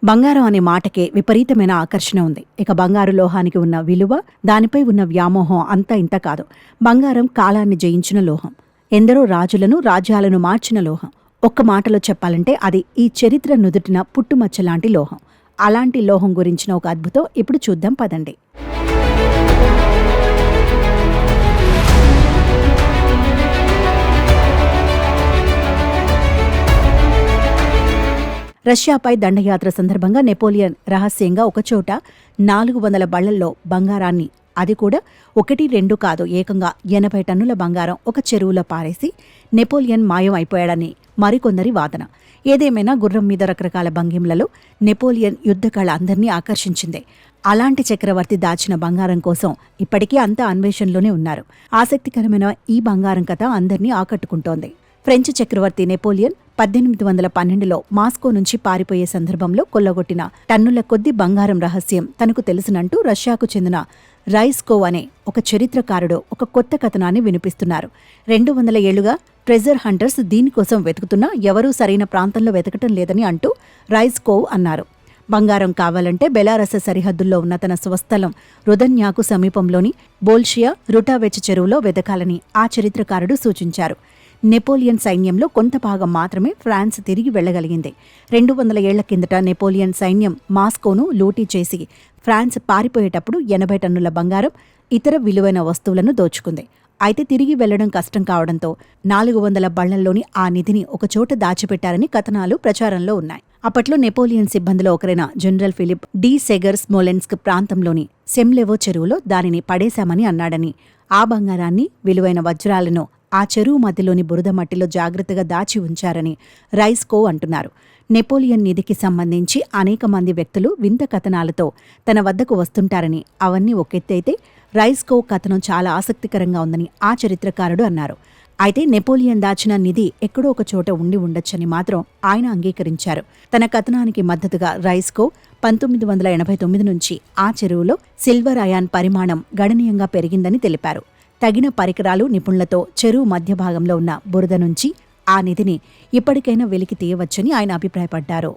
బంగారం అనే మాటకే విపరీతమైన ఆకర్షణ ఉంది. ఇక బంగారు లోహానికి ఉన్న విలువ, దానిపై ఉన్న వ్యామోహం అంతా ఇంత కాదు. బంగారం కాలాన్ని జయించిన లోహం. ఎందరో రాజులను, రాజ్యాలను మార్చిన లోహం. ఒక్క మాటలో చెప్పాలంటే అది ఈ చరిత్ర నుదుటిన పుట్టుమచ్చలాంటి లోహం. అలాంటి లోహం గురించిన ఒక అద్భుతం ఇప్పుడు చూద్దాం పదండి. రష్యాపై దండయాత్ర సందర్భంగా నెపోలియన్ రహస్యంగా ఒకచోట 400 బళ్లల్లో బంగారాన్ని, అది కూడా 1-2 కాదు, ఏకంగా 80 టన్నుల బంగారం ఒక చెరువులో పారేసి నెపోలియన్ మాయం అయిపోయాడని మరికొందరి వాదన. ఏదేమైనా గుర్రం మీద రకరకాల భంగిమలలో నెపోలియన్ యుద్ధకళ అందర్నీ ఆకర్షించింది. అలాంటి చక్రవర్తి దాచిన బంగారం కోసం ఇప్పటికీ అంతా అన్వేషణలోనే ఉన్నారు. ఆసక్తికరమైన ఈ బంగారం కథ అందర్నీ ఆకట్టుకుంటోంది. ఫ్రెంచ్ చక్రవర్తి నెపోలియన్ 1812లో మాస్కో నుంచి పారిపోయే సందర్భంలో కొల్లగొట్టిన టన్నుల కొద్ది బంగారం రహస్యం తనకు తెలుసునంటూ రష్యాకు చెందిన రైస్కోవ్ అనే ఒక చరిత్రకారుడు ఒక కొత్త కథనాన్ని వినిపిస్తున్నారు. 200 ఏళ్లుగా ట్రెజర్ హంటర్స్ దీనికోసం వెతుకుతున్నా ఎవరూ సరైన ప్రాంతంలో వెతకటం లేదని అంటూ రైస్కోవ్ అన్నారు. బంగారం కావాలంటే బెలారస్ సరిహద్దుల్లో ఉన్న తన స్వస్థలం రుదన్యాకు సమీపంలోని బోల్షియా రుటావెచ్ చెరువులో వెతకాలని ఆ చరిత్రకారుడు సూచించారు. నెపోలియన్ సైన్యంలో కొంత భాగం మాత్రమే ఫ్రాన్స్ తిరిగి వెళ్లగలిగింది. 200 ఏళ్ల కిందట నెపోలియన్ సైన్యం మాస్కోను లూటీ చేసి ఫ్రాన్స్ పారిపోయేటప్పుడు 80 టన్నుల బంగారం, ఇతర విలువైన వస్తువులను దోచుకుంది. అయితే తిరిగి వెళ్లడం కష్టం కావడంతో 400 బళ్లల్లోని ఆ నిధిని ఒకచోట దాచిపెట్టారని కథనాలు ప్రచారంలో ఉన్నాయి. అప్పట్లో నెపోలియన్ సిబ్బందిలో ఒకరైన జనరల్ ఫిలిప్ డి సెగర్ స్మోలెన్స్క్ ప్రాంతంలోని సెమ్లెవో చెరువులో దానిని పడేశామని అన్నాడని, ఆ బంగారాన్ని, విలువైన వజ్రాలను ఆ చెరువు మధ్యలోని బురద మట్టిలో జాగ్రత్తగా దాచి ఉంచారని రైస్కోవ్ అంటున్నారు. నెపోలియన్ నిధికి సంబంధించి అనేక మంది వ్యక్తులు వింత కథనాలతో తన వద్దకు వస్తుంటారని, అవన్నీ ఒకెత్తైతే రైస్కోవ్ కథనం చాలా ఆసక్తికరంగా ఉందని ఆ చరిత్రకారుడు అన్నారు. అయితే నెపోలియన్ దాచిన నిధి ఎక్కడో ఒక చోట ఉండి ఉండొచ్చని మాత్రం ఆయన అంగీకరించారు. తన కథనానికి మద్దతుగా రైస్కోవ్ 1989 నుంచి ఆ చెరువులో సిల్వర్ అయాన్ పరిమాణం గణనీయంగా పెరిగిందని తెలిపారు. తగిన పరికరాలు, నిపుణులతో చెరువు మధ్య భాగంలో ఉన్న బురద నుంచి ఆ నిధిని ఇప్పటికైనా వెలికి తీయవచ్చని ఆయన అభిప్రాయపడ్డారు.